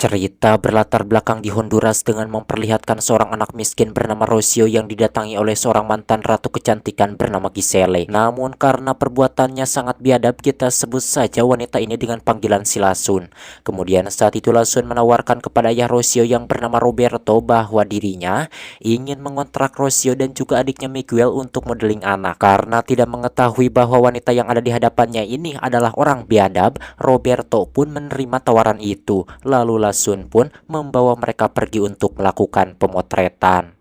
Cerita berlatar belakang di Honduras dengan memperlihatkan seorang anak miskin bernama Rocio yang didatangi oleh seorang mantan ratu kecantikan bernama Gisele. Namun karena perbuatannya sangat biadab, kita sebut saja wanita ini dengan panggilan si Lasun. Kemudian saat itu Lasun menawarkan kepada ayah Rocio yang bernama Roberto bahwa dirinya ingin mengontrak Rocio dan juga adiknya Miguel untuk modeling anak. Karena tidak mengetahui bahwa wanita yang ada di hadapannya ini adalah orang biadab, Roberto pun menerima tawaran itu. Lalu Lasun pun membawa mereka pergi untuk melakukan pemotretan.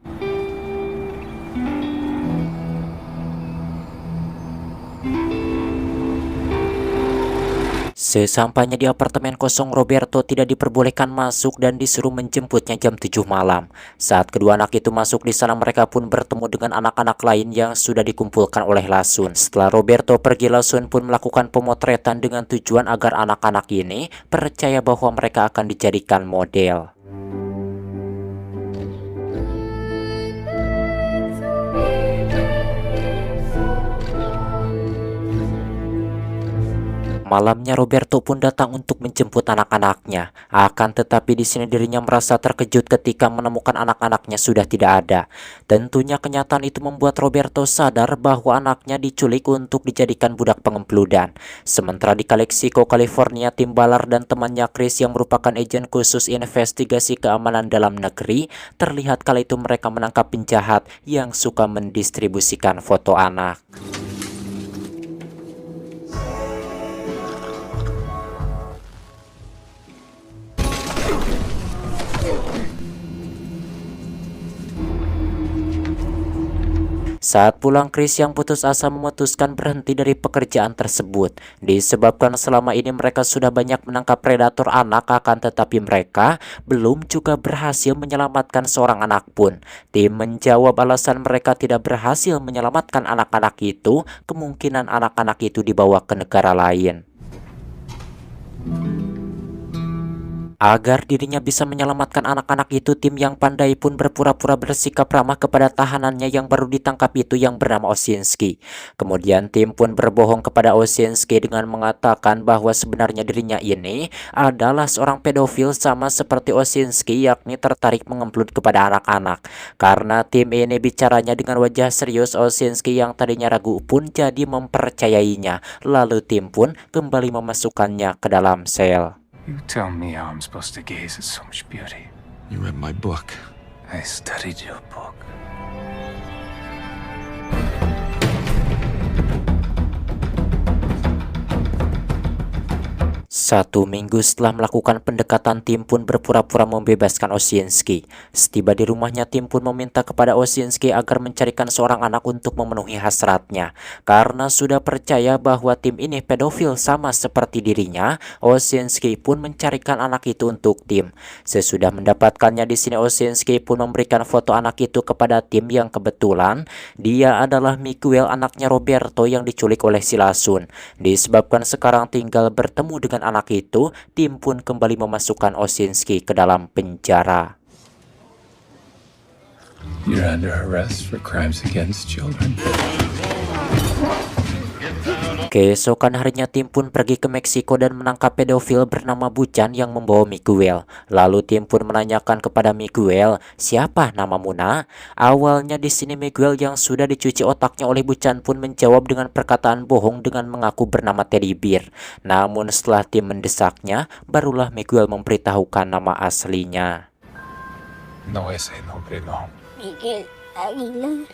Sesampainya di apartemen kosong, Roberto tidak diperbolehkan masuk dan disuruh menjemputnya jam 7 malam. Saat kedua anak itu masuk di sana, mereka pun bertemu dengan anak-anak lain yang sudah dikumpulkan oleh Lasun. Setelah Roberto pergi, Lasun pun melakukan pemotretan dengan tujuan agar anak-anak ini percaya bahwa mereka akan dijadikan model. Malamnya Roberto pun datang untuk menjemput anak-anaknya. Akan tetapi di sini dirinya merasa terkejut ketika menemukan anak-anaknya sudah tidak ada. Tentunya kenyataan itu membuat Roberto sadar bahwa anaknya diculik untuk dijadikan budak pengempludan. Sementara di Calexico, California, tim Balar dan temannya Chris yang merupakan agen khusus investigasi keamanan dalam negeri, terlihat kala itu mereka menangkap penjahat yang suka mendistribusikan foto anak. Saat pulang, Chris yang putus asa memutuskan berhenti dari pekerjaan tersebut. Disebabkan selama ini mereka sudah banyak menangkap predator anak, akan tetapi mereka belum juga berhasil menyelamatkan seorang anak pun. Tim menjawab alasan mereka tidak berhasil menyelamatkan anak-anak itu, kemungkinan anak-anak itu dibawa ke negara lain. Agar dirinya bisa menyelamatkan anak-anak itu, tim yang pandai pun berpura-pura bersikap ramah kepada tahanannya yang baru ditangkap itu yang bernama Osinski. Kemudian tim pun berbohong kepada Osinski dengan mengatakan bahwa sebenarnya dirinya ini adalah seorang pedofil sama seperti Osinski, yakni tertarik mengemplut kepada anak-anak. Karena tim ini bicaranya dengan wajah serius, Osinski yang tadinya ragu pun jadi mempercayainya. Lalu tim pun kembali memasukkannya ke dalam sel. You tell me how I'm supposed to gaze at so much beauty. You read my book. I studied your book. 1 minggu setelah melakukan pendekatan, tim pun berpura-pura membebaskan Osinski. Setiba di rumahnya, tim pun meminta kepada Osinski agar mencarikan seorang anak untuk memenuhi hasratnya. Karena sudah percaya bahwa tim ini pedofil sama seperti dirinya, Osinski pun mencarikan anak itu untuk tim. Sesudah mendapatkannya di sini, Osinski pun memberikan foto anak itu kepada tim yang kebetulan dia adalah Miguel, anaknya Roberto yang diculik oleh si Lasun. Disebabkan sekarang tinggal bertemu dengan anak itu, tim pun kembali memasukkan Osinski ke dalam penjara. You're under arrest for crimes against children. Keesokan harinya tim pun pergi ke Meksiko dan menangkap pedofil bernama Buchan yang membawa Miguel. Lalu tim pun menanyakan kepada Miguel, "Siapa namamu, nak?" Awalnya di sini Miguel yang sudah dicuci otaknya oleh Buchan pun menjawab dengan perkataan bohong dengan mengaku bernama Teddy Bear. Namun setelah tim mendesaknya, barulah Miguel memberitahukan nama aslinya. No ese nombre no. Miguel Aguilar.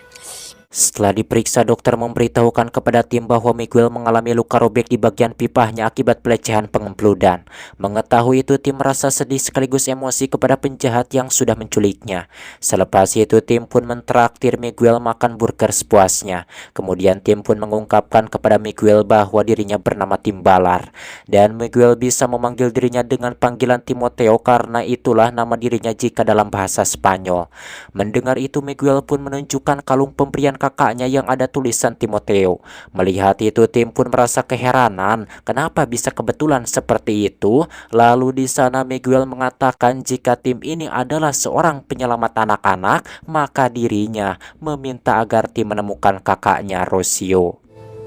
Setelah diperiksa, dokter memberitahukan kepada tim bahwa Miguel mengalami luka robek di bagian pipahnya akibat pelecehan pengempludan. Mengetahui itu, tim merasa sedih sekaligus emosi kepada penjahat yang sudah menculiknya. Selepas itu, tim pun mentraktir Miguel makan burger sepuasnya. Kemudian tim pun mengungkapkan kepada Miguel bahwa dirinya bernama Tim Balar. Dan Miguel bisa memanggil dirinya dengan panggilan Timoteo karena itulah nama dirinya jika dalam bahasa Spanyol. Mendengar itu, Miguel pun menunjukkan kalung pemberian kakaknya yang ada tulisan Timoteo. Melihat itu, tim pun merasa keheranan kenapa bisa kebetulan seperti itu. Lalu di sana Miguel mengatakan jika tim ini adalah seorang penyelamat anak-anak, maka dirinya meminta agar tim menemukan kakaknya Rocio.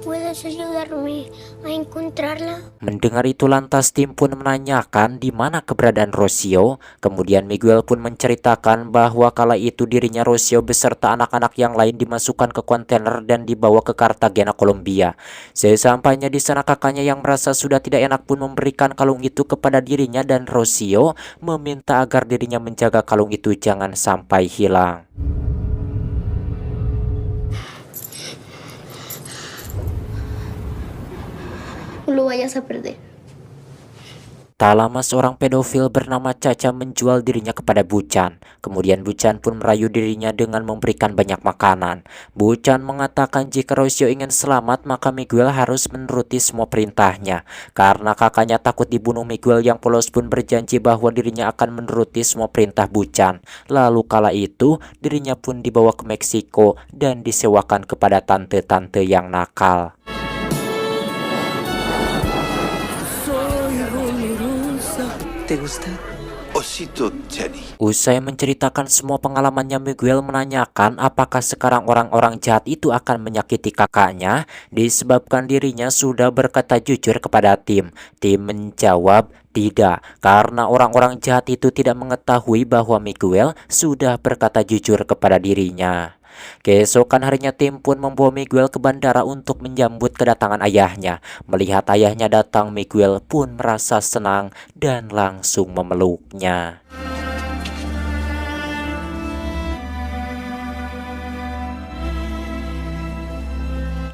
puedes ayudarme a encontrarla? Mendengar itu lantas tim pun menanyakan di mana keberadaan Rocio. Kemudian Miguel pun menceritakan bahwa kala itu dirinya Rocio beserta anak-anak yang lain dimasukkan ke kontainer dan dibawa ke Cartagena, Kolombia. Sesampainya di sana kakaknya yang merasa sudah tidak enak pun memberikan kalung itu kepada dirinya dan Rocio meminta agar dirinya menjaga kalung itu jangan sampai hilang. No lo vayas a perder. Tak lama seorang pedofil bernama Caca menjual dirinya kepada Bucan. Kemudian Bucan pun merayu dirinya dengan memberikan banyak makanan. Bucan mengatakan jika Rocio ingin selamat maka Miguel harus menuruti semua perintahnya. Karena kakaknya takut dibunuh, Miguel yang polos pun berjanji bahwa dirinya akan menuruti semua perintah Bucan. Lalu kala itu dirinya pun dibawa ke Meksiko dan disewakan kepada tante-tante yang nakal. ¿Te gusta? Osito Jenny. Usai menceritakan semua pengalamannya, Miguel menanyakan apakah sekarang orang-orang jahat itu akan menyakiti kakaknya disebabkan dirinya sudah berkata jujur kepada tim. Tim menjawab tidak, karena orang-orang jahat itu tidak mengetahui bahwa Miguel sudah berkata jujur kepada dirinya. Keesokan harinya tim pun membawa Miguel ke bandara untuk menyambut kedatangan ayahnya. Melihat ayahnya datang, Miguel pun merasa senang dan langsung memeluknya.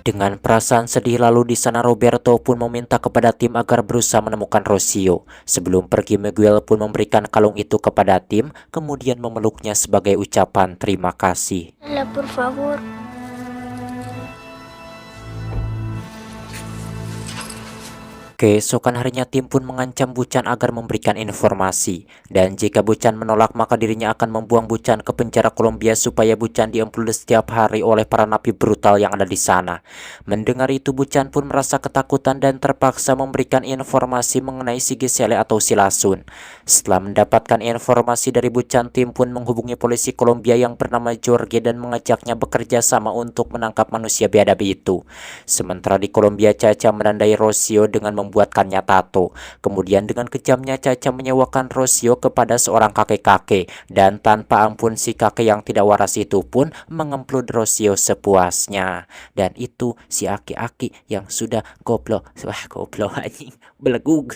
Dengan perasaan sedih lalu di sana Roberto pun meminta kepada tim agar berusaha menemukan Rocio. Sebelum pergi, Miguel pun memberikan kalung itu kepada tim, kemudian memeluknya sebagai ucapan terima kasih. Hola, por favor. Keesokan harinya tim pun mengancam Bucan agar memberikan informasi. Dan jika Bucan menolak maka dirinya akan membuang Bucan ke penjara Kolombia supaya Bucan diempul setiap hari oleh para napi brutal yang ada di sana. Mendengar itu Bucan pun merasa ketakutan dan terpaksa memberikan informasi mengenai si Giselle atau si Lasun. Setelah mendapatkan informasi dari Bucan, tim pun menghubungi polisi Kolombia yang bernama Jorge dan mengajaknya bekerja sama untuk menangkap manusia biadab itu. Sementara di Kolombia, Caca menandai Rocio dengan membuatkannya tato. Kemudian dengan kejamnya Caca menyewakan Rocio kepada seorang kakek-kakek, dan tanpa ampun si kakek yang tidak waras itu pun mengemplud Rocio sepuasnya. Dan itu si aki-aki yang sudah goblok. Wah, goblok anjing, belegug.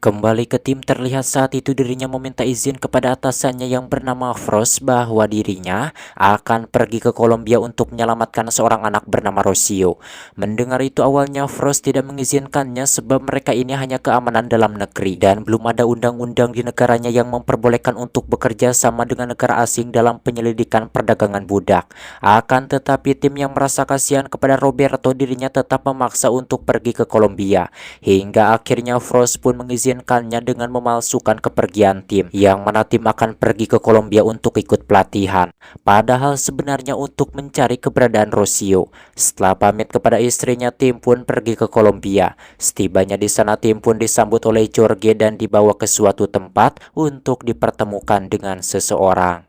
Kembali ke tim, terlihat saat itu dirinya meminta izin kepada atasannya yang bernama Frost bahwa dirinya akan pergi ke Kolombia untuk menyelamatkan seorang anak bernama Rocio. Mendengar itu awalnya Frost tidak mengizinkannya sebab mereka ini hanya keamanan dalam negeri dan belum ada undang-undang di negaranya yang memperbolehkan untuk bekerja sama dengan negara asing dalam penyelidikan perdagangan budak. Akan tetapi tim yang merasa kasihan kepada Roberto, dirinya tetap memaksa untuk pergi ke Kolombia. Hingga akhirnya Frost pun mengizinkannya dengan memalsukan kepergian tim, yang mana tim akan pergi ke Kolombia untuk ikut pelatihan. Padahal sebenarnya untuk mencari keberadaan Rocio. Setelah pamit kepada istrinya, tim pun pergi ke Kolombia. Setibanya di sana tim pun disambut oleh Jorge dan dibawa ke suatu tempat untuk dipertemukan dengan seseorang.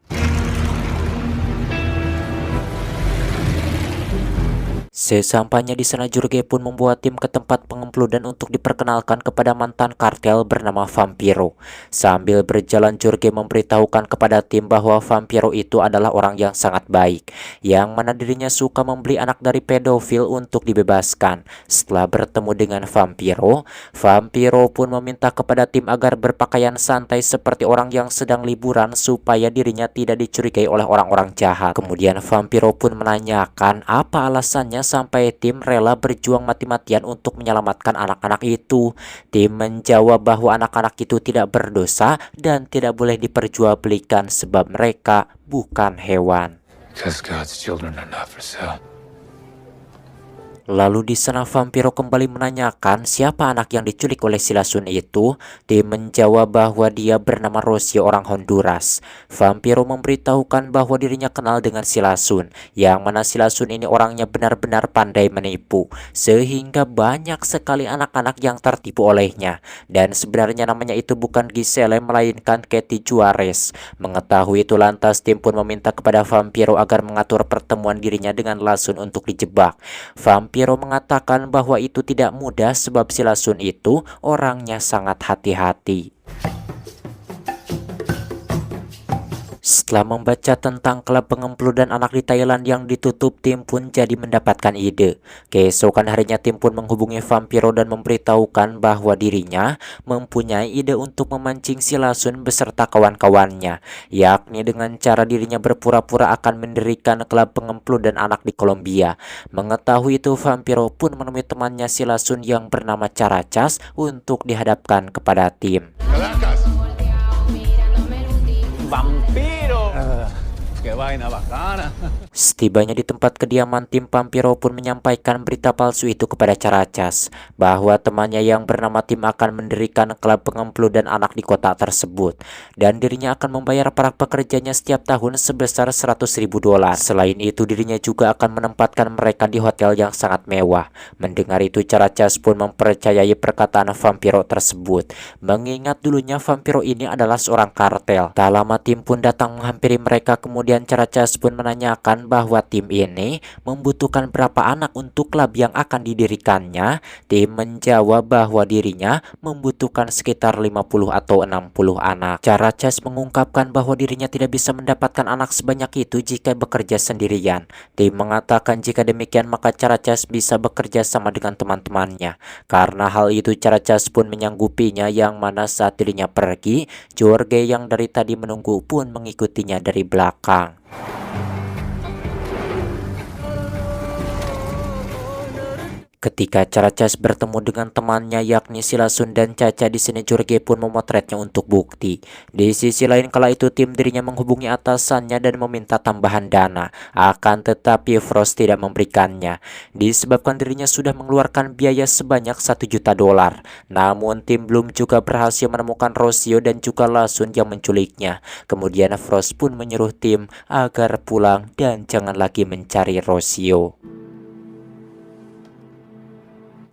Sesampainya di sana, Jorge pun membawa tim ke tempat pengempludan untuk diperkenalkan kepada mantan kartel bernama Vampiro. Sambil berjalan, Jorge memberitahukan kepada tim bahwa Vampiro itu adalah orang yang sangat baik, yang mana dirinya suka membeli anak dari pedofil untuk dibebaskan. Setelah bertemu dengan Vampiro, Vampiro pun meminta kepada tim agar berpakaian santai seperti orang yang sedang liburan supaya dirinya tidak dicurigai oleh orang-orang jahat. Kemudian Vampiro pun menanyakan apa alasannya sampai tim rela berjuang mati-matian untuk menyelamatkan anak-anak itu. Tim menjawab bahwa anak-anak itu tidak berdosa dan tidak boleh diperjualbelikan sebab mereka bukan hewan. Because God's children are not for sale. Lalu di sana Vampiro kembali menanyakan siapa anak yang diculik oleh si Lasun itu. Tim menjawab bahwa dia bernama Rocio, orang Honduras. Vampiro memberitahukan bahwa dirinya kenal dengan si Lasun, yang mana si Lasun ini orangnya benar-benar pandai menipu, sehingga banyak sekali anak-anak yang tertipu olehnya. Dan sebenarnya namanya itu bukan Giselle, melainkan Katy Juarez. Mengetahui itu lantas tim pun meminta kepada Vampiro agar mengatur pertemuan dirinya dengan Lasun untuk dijebak. Vampiro mengatakan bahwa itu tidak mudah sebab si Lasun itu orangnya sangat hati-hati. Setelah membaca tentang klub pengempludan anak di Thailand yang ditutup, tim pun jadi mendapatkan ide. Keesokan harinya tim pun menghubungi Vampiro dan memberitahukan bahwa dirinya mempunyai ide untuk memancing si Lasun beserta kawan-kawannya, yakni dengan cara dirinya berpura-pura akan mendirikan klub pengempludan anak di Kolombia. Mengetahui itu, Vampiro pun menemui temannya si Lasun yang bernama Caracas untuk dihadapkan kepada tim. Vampiro. Qué vaina bacana. Setibanya di tempat kediaman tim, Vampiro pun menyampaikan berita palsu itu kepada Caracas, bahwa temannya yang bernama Tim akan mendirikan klub pengempludan anak di kota tersebut, dan dirinya akan membayar para pekerjanya setiap tahun sebesar $100.000. Selain itu, dirinya juga akan menempatkan mereka di hotel yang sangat mewah. Mendengar itu, Caracas pun mempercayai perkataan Vampiro tersebut, mengingat dulunya Vampiro ini adalah seorang kartel. Tak lama tim pun datang menghampiri mereka, kemudian Caracas pun menanyakan bahwa tim ini membutuhkan berapa anak untuk klub yang akan didirikannya. Tim menjawab bahwa dirinya membutuhkan sekitar 50 atau 60 anak. Caracas mengungkapkan bahwa dirinya tidak bisa mendapatkan anak sebanyak itu jika bekerja sendirian. Tim mengatakan jika demikian maka Caracas bisa bekerja sama dengan teman-temannya. Karena hal itu Caracas pun menyanggupinya, yang mana saat dirinya pergi, Jorge yang dari tadi menunggu pun mengikutinya dari belakang. Ketika Caracas bertemu dengan temannya yakni si Lasun dan Caca, di sini Jorge pun memotretnya untuk bukti. Di sisi lain kala itu tim dirinya menghubungi atasannya dan meminta tambahan dana, akan tetapi Frost tidak memberikannya, disebabkan dirinya sudah mengeluarkan biaya sebanyak $1 juta. Namun tim belum juga berhasil menemukan Rocio dan juga Lasun yang menculiknya. Kemudian Frost pun menyuruh tim agar pulang dan jangan lagi mencari Rocio.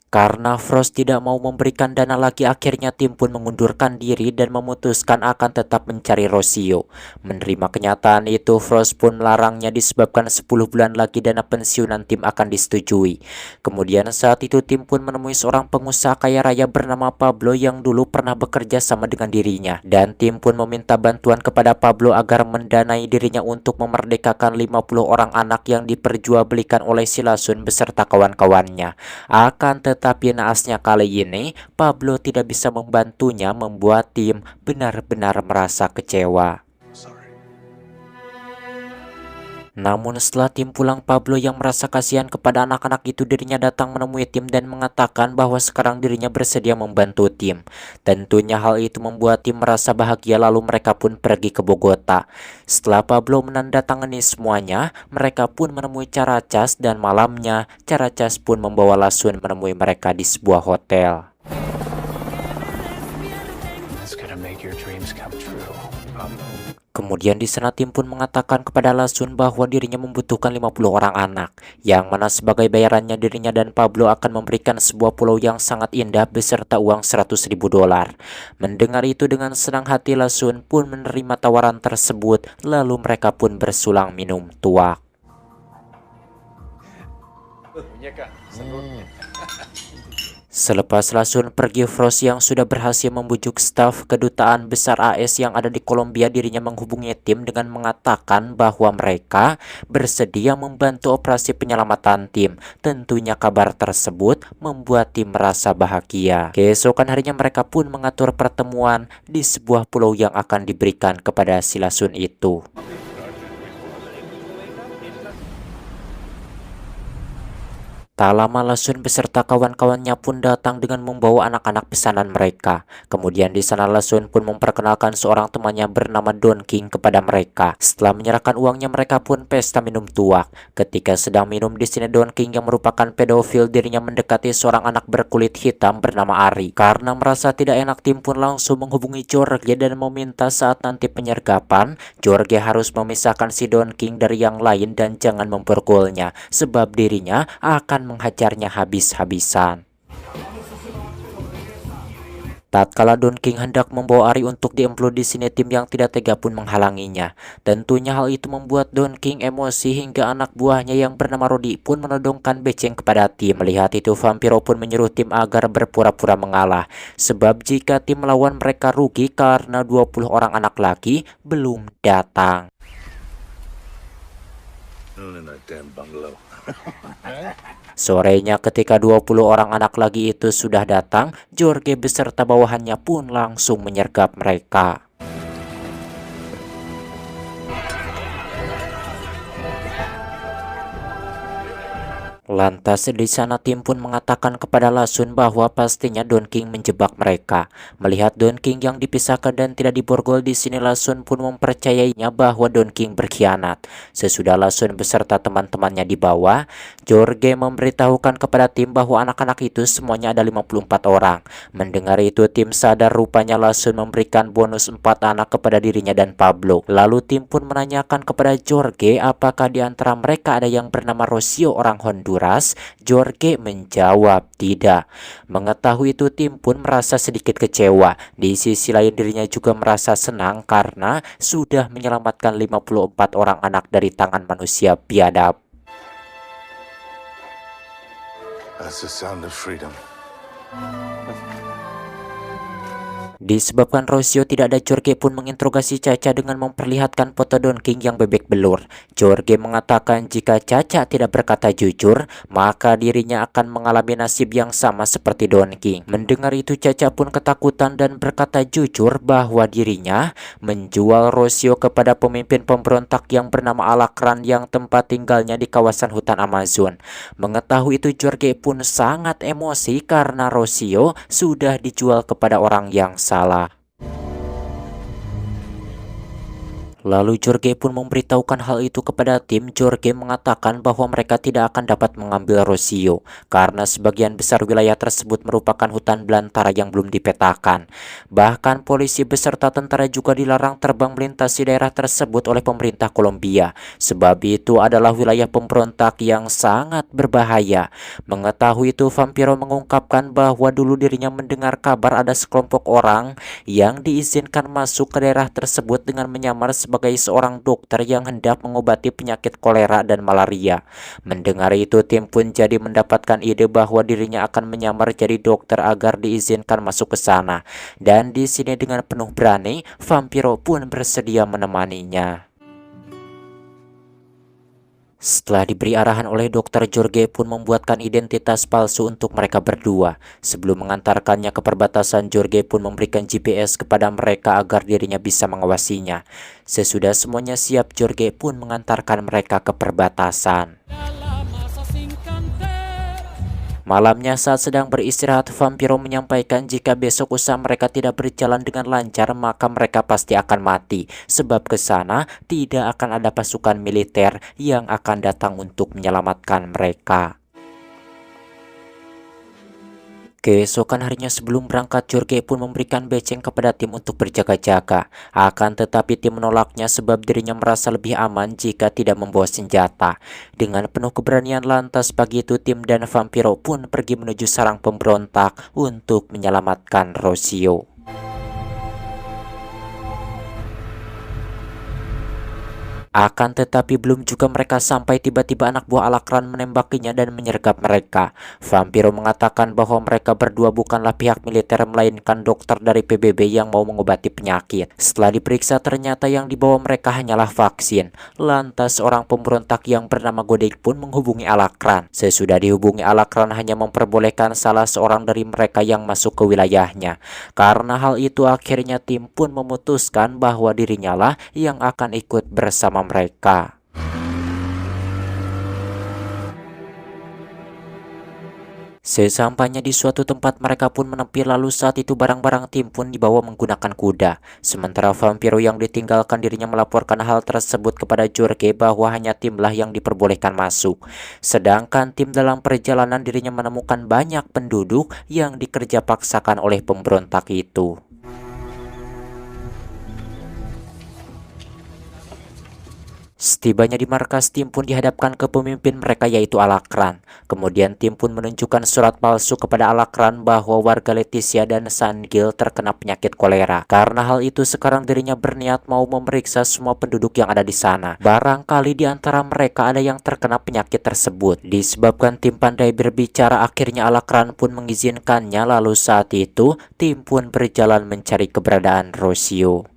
Karena Frost tidak mau memberikan dana lagi, akhirnya tim pun mengundurkan diri dan memutuskan akan tetap mencari Rocio. Menerima kenyataan itu, Frost pun melarangnya disebabkan 10 bulan lagi dana pensiunan tim akan disetujui. Kemudian saat itu tim pun menemui seorang pengusaha kaya raya bernama Pablo yang dulu pernah bekerja sama dengan dirinya. Dan tim pun meminta bantuan kepada Pablo agar mendanai dirinya untuk memerdekakan 50 orang anak yang diperjualbelikan oleh si Lasun beserta kawan-kawannya. Akan tetapi naasnya kali ini Pablo tidak bisa membantunya, membuat tim benar-benar merasa kecewa. Namun setelah tim pulang, Pablo yang merasa kasihan kepada anak-anak itu, dirinya datang menemui tim dan mengatakan bahwa sekarang dirinya bersedia membantu tim. Tentunya hal itu membuat tim merasa bahagia, lalu mereka pun pergi ke Bogota. Setelah Pablo menandatangani semuanya, mereka pun menemui Caracas dan malamnya Caracas pun membawa Lasun menemui mereka di sebuah hotel. It's gonna make your dreams come true, Pablo. Kemudian di sana tim pun mengatakan kepada Lasun bahwa dirinya membutuhkan 50 orang anak, yang mana sebagai bayarannya dirinya dan Pablo akan memberikan sebuah pulau yang sangat indah beserta uang $100.000. Mendengar itu dengan senang hati Lasun pun menerima tawaran tersebut, lalu mereka pun bersulang minum tuak. Selepas Lasun pergi, Frost yang sudah berhasil membujuk staf kedutaan besar AS yang ada di Kolombia, dirinya menghubungi tim dengan mengatakan bahwa mereka bersedia membantu operasi penyelamatan tim. Tentunya kabar tersebut membuat tim merasa bahagia. Keesokan harinya mereka pun mengatur pertemuan di sebuah pulau yang akan diberikan kepada si Lasun itu. Tak lama Lasun beserta kawan-kawannya pun datang dengan membawa anak-anak pesanan mereka. Kemudian di sana Lasun pun memperkenalkan seorang temannya bernama Don King kepada mereka. Setelah menyerahkan uangnya, mereka pun pesta minum tuak. Ketika sedang minum di sini, Don King yang merupakan pedofil dirinya mendekati seorang anak berkulit hitam bernama Ari. Karena merasa tidak enak, tim pun langsung menghubungi Jorge dan meminta saat nanti penyergapan, Jorge harus memisahkan si Don King dari yang lain dan jangan mempergolnya, sebab dirinya akan menghajarnya habis-habisan. Tatkala Don King hendak membawa Ari untuk diemplot di sini, tim yang tidak tega pun menghalanginya. Tentunya hal itu membuat Don King emosi hingga anak buahnya yang bernama Rodi pun menodongkan beceng kepada tim. Melihat itu, Vampiro pun menyuruh tim agar berpura-pura mengalah. Sebab jika tim melawan mereka rugi karena 20 orang anak laki belum datang. Sorenya ketika 20 orang anak lagi itu sudah datang, Jorge beserta bawahannya pun langsung menyergap mereka. Lantas di sana tim pun mengatakan kepada Lasun bahwa pastinya Don King menjebak mereka. Melihat Don King yang dipisahkan dan tidak diborgol di sini, Lasun pun mempercayainya bahwa Don King berkhianat. Sesudah Lasun beserta teman-temannya dibawa, Jorge memberitahukan kepada tim bahwa anak-anak itu semuanya ada 54 orang. Mendengar itu, tim sadar rupanya Lasun memberikan bonus 4 anak kepada dirinya dan Pablo. Lalu tim pun menanyakan kepada Jorge apakah di antara mereka ada yang bernama Rocio orang Honduras. Jorge menjawab tidak. Mengetahui itu, tim pun merasa sedikit kecewa. Di sisi lain dirinya juga merasa senang karena sudah menyelamatkan 54 orang anak dari tangan manusia biadab. That's the sound of freedom. Disebabkan Rocio tidak ada, Jorge pun menginterogasi Caca dengan memperlihatkan foto Don King yang bebek belur. Jorge mengatakan jika Caca tidak berkata jujur, maka dirinya akan mengalami nasib yang sama seperti Don King. Mendengar itu, Caca pun ketakutan dan berkata jujur bahwa dirinya menjual Rocio kepada pemimpin pemberontak yang bernama Alacran yang tempat tinggalnya di kawasan hutan Amazon. Mengetahui itu, Jorge pun sangat emosi karena Rocio sudah dijual kepada orang yang salah. Lalu Jorge pun memberitahukan hal itu kepada tim. Jorge mengatakan bahwa mereka tidak akan dapat mengambil Rocio karena sebagian besar wilayah tersebut merupakan hutan belantara yang belum dipetakan. Bahkan polisi beserta tentara juga dilarang terbang melintasi daerah tersebut oleh pemerintah Kolombia, sebab itu adalah wilayah pemberontak yang sangat berbahaya. Mengetahui itu, Vampiro mengungkapkan bahwa dulu dirinya mendengar kabar ada sekelompok orang yang diizinkan masuk ke daerah tersebut dengan menyamar sebagai seorang dokter yang hendak mengobati penyakit kolera dan malaria. Mendengar itu, tim pun jadi mendapatkan ide bahwa dirinya akan menyamar jadi dokter agar diizinkan masuk ke sana. Dan di sini dengan penuh berani, Vampiro pun bersedia menemaninya. Setelah diberi arahan oleh dokter, Jorge pun membuatkan identitas palsu untuk mereka berdua. Sebelum mengantarkannya ke perbatasan, Jorge pun memberikan GPS kepada mereka agar dirinya bisa mengawasinya. Sesudah semuanya siap, Jorge pun mengantarkan mereka ke perbatasan. Malamnya saat sedang beristirahat, Vampiro menyampaikan jika besok usaha mereka tidak berjalan dengan lancar, maka mereka pasti akan mati. Sebab ke sana tidak akan ada pasukan militer yang akan datang untuk menyelamatkan mereka. Keesokan harinya sebelum berangkat, Jorge pun memberikan beceng kepada tim untuk berjaga-jaga. Akan tetapi tim menolaknya sebab dirinya merasa lebih aman jika tidak membawa senjata. Dengan penuh keberanian, lantas pagi itu tim dan Vampiro pun pergi menuju sarang pemberontak untuk menyelamatkan Rocio. Akan tetapi belum juga mereka sampai, tiba-tiba anak buah Alacran menembakinya dan menyergap mereka. Vampiro mengatakan bahwa mereka berdua bukanlah pihak militer melainkan dokter dari PBB yang mau mengobati penyakit. Setelah diperiksa, ternyata yang dibawa mereka hanyalah vaksin. Lantas orang pemberontak yang bernama Godek pun menghubungi Alacran. Sesudah dihubungi, Alacran hanya memperbolehkan salah seorang dari mereka yang masuk ke wilayahnya. Karena hal itu akhirnya tim pun memutuskan bahwa dirinya lah yang akan ikut bersama mereka. Sesampainya di suatu tempat, mereka pun menepi, lalu saat itu barang-barang tim pun dibawa menggunakan kuda. Sementara vampiro yang ditinggalkan dirinya melaporkan hal tersebut kepada Jorge bahwa hanya timlah yang diperbolehkan masuk. Sedangkan tim dalam perjalanan dirinya menemukan banyak penduduk yang dikerja paksakan oleh pemberontak itu. Setibanya di markas, tim pun dihadapkan ke pemimpin mereka yaitu Alacran. Kemudian tim pun menunjukkan surat palsu kepada Alacran bahwa warga Leticia dan San Gil terkena penyakit kolera. Karena hal itu sekarang dirinya berniat mau memeriksa semua penduduk yang ada di sana. Barangkali di antara mereka ada yang terkena penyakit tersebut. Disebabkan tim pandai berbicara, akhirnya Alacran pun mengizinkannya, lalu saat itu tim pun berjalan mencari keberadaan Rocio.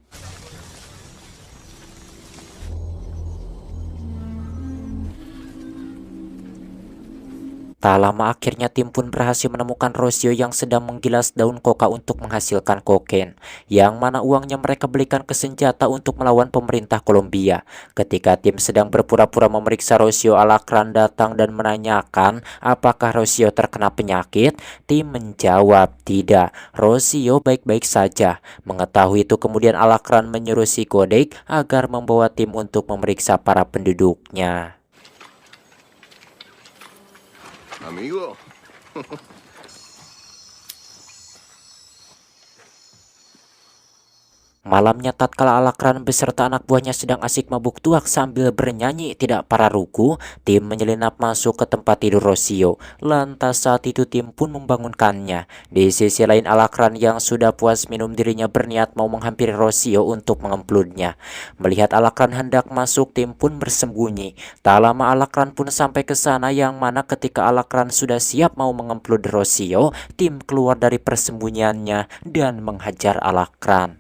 Tak lama akhirnya tim pun berhasil menemukan Rocio yang sedang menggilas daun koka untuk menghasilkan kokain, yang mana uangnya mereka belikan ke senjata untuk melawan pemerintah Kolombia. Ketika tim sedang berpura-pura memeriksa Rocio, Alacran datang dan menanyakan apakah Rocio terkena penyakit. Tim menjawab tidak, Rocio baik-baik saja. Mengetahui itu kemudian Alacran menyuruh si Kodek agar membawa tim untuk memeriksa para penduduknya. Amigo. Malamnya tatkala Alacran beserta anak buahnya sedang asik mabuk tuak sambil bernyanyi tidak para ruku, tim menyelinap masuk ke tempat tidur Rocio. Lantas saat itu tim pun membangunkannya. Di sisi lain Alacran yang sudah puas minum dirinya berniat mau menghampiri Rocio untuk mengemplunnya. Melihat Alacran hendak masuk, tim pun bersembunyi. Tak lama Alacran pun sampai ke sana, yang mana ketika Alacran sudah siap mau mengemplud Rocio, tim keluar dari persembunyiannya dan menghajar Alacran.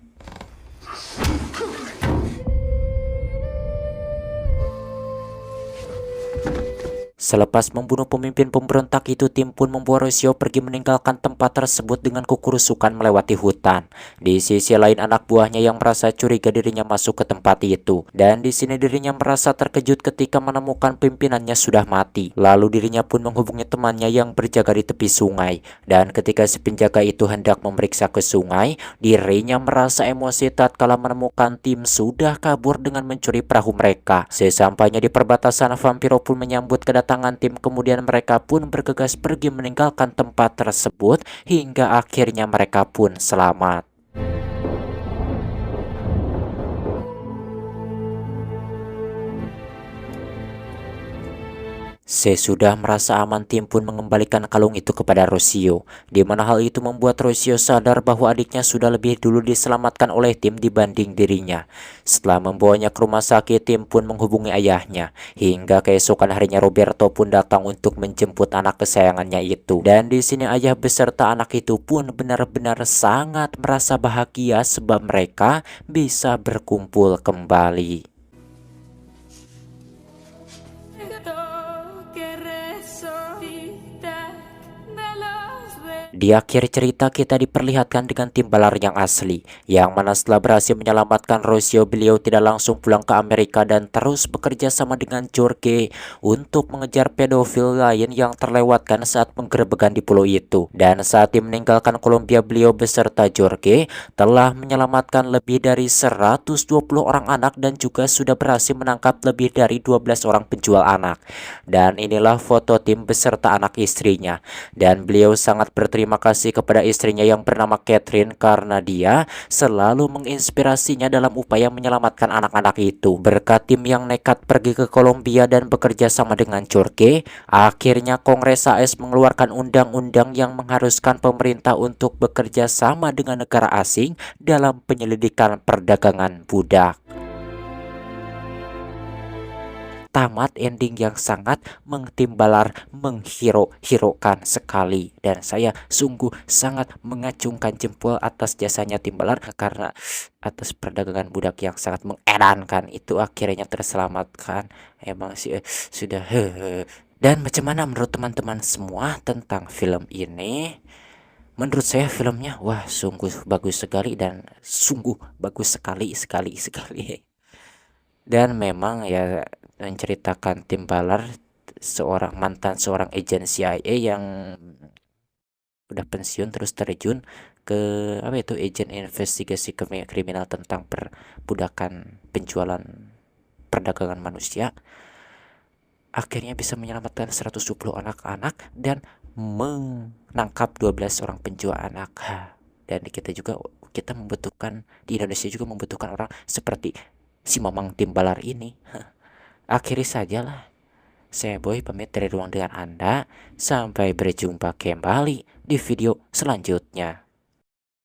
Selepas membunuh pemimpin pemberontak itu, tim pun membawa Rocio pergi meninggalkan tempat tersebut dengan kukurusukan melewati hutan. Di sisi lain anak buahnya yang merasa curiga dirinya masuk ke tempat itu, dan di sini dirinya merasa terkejut ketika menemukan pimpinannya sudah mati. Lalu dirinya pun menghubungi temannya yang berjaga di tepi sungai, dan ketika si penjaga itu hendak memeriksa ke sungai, dirinya merasa emosi tatkala menemukan tim sudah kabur dengan mencuri perahu mereka. Sesampainya di perbatasan, vampiro pun menyambut kedatangan tim, kemudian mereka pun bergegas pergi meninggalkan tempat tersebut hingga akhirnya mereka pun selamat. Sesudah merasa aman, tim pun mengembalikan kalung itu kepada Rocio, di mana hal itu membuat Rocio sadar bahwa adiknya sudah lebih dulu diselamatkan oleh tim dibanding dirinya. Setelah membawanya ke rumah sakit, tim pun menghubungi ayahnya. Hingga keesokan harinya Roberto pun datang untuk menjemput anak kesayangannya itu. Dan di sini ayah beserta anak itu pun benar-benar sangat merasa bahagia sebab mereka bisa berkumpul kembali. Di akhir cerita kita diperlihatkan dengan timbalar yang asli, yang mana setelah berhasil menyelamatkan Rocio, beliau tidak langsung pulang ke Amerika dan terus bekerja sama dengan Jorge untuk mengejar pedofil lain yang terlewatkan saat penggerebekan di pulau itu. Dan saat dia meninggalkan Kolombia, beliau beserta Jorge telah menyelamatkan lebih dari 120 orang anak dan juga sudah berhasil menangkap lebih dari 12 orang penjual anak. Dan inilah foto tim beserta anak istrinya, dan beliau sangat berterima kasih kepada istrinya yang bernama Catherine karena dia selalu menginspirasinya dalam upaya menyelamatkan anak-anak itu. Berkat tim yang nekat pergi ke Kolombia dan bekerja sama dengan Jorge, akhirnya Kongres AS mengeluarkan undang-undang yang mengharuskan pemerintah untuk bekerja sama dengan negara asing dalam penyelidikan perdagangan budak. Tamat ending yang sangat mengtimbalar, menghiro-hirokan sekali, dan saya sungguh sangat mengacungkan jempol atas jasanya Timbalar karena atas perdagangan budak yang sangat mengerankan itu akhirnya terselamatkan. Emang sih sudah Dan macam mana menurut teman-teman semua tentang film ini? Menurut saya filmnya wah sungguh bagus sekali dan sungguh bagus sekali. Dan memang ya menceritakan Timbalar, seorang mantan seorang agen CIA yang udah pensiun terus terjun ke apa itu agen investigasi kriminal tentang perbudakan, penjualan, perdagangan manusia. Akhirnya bisa menyelamatkan 120 anak-anak dan menangkap 12 orang penjual anak. Dan kita membutuhkan, di Indonesia juga membutuhkan orang seperti si Mamang Timbalar ini. Akhiri sajalah. Saya Boy pamit dari ruang dengan Anda. Sampai berjumpa kembali di video selanjutnya.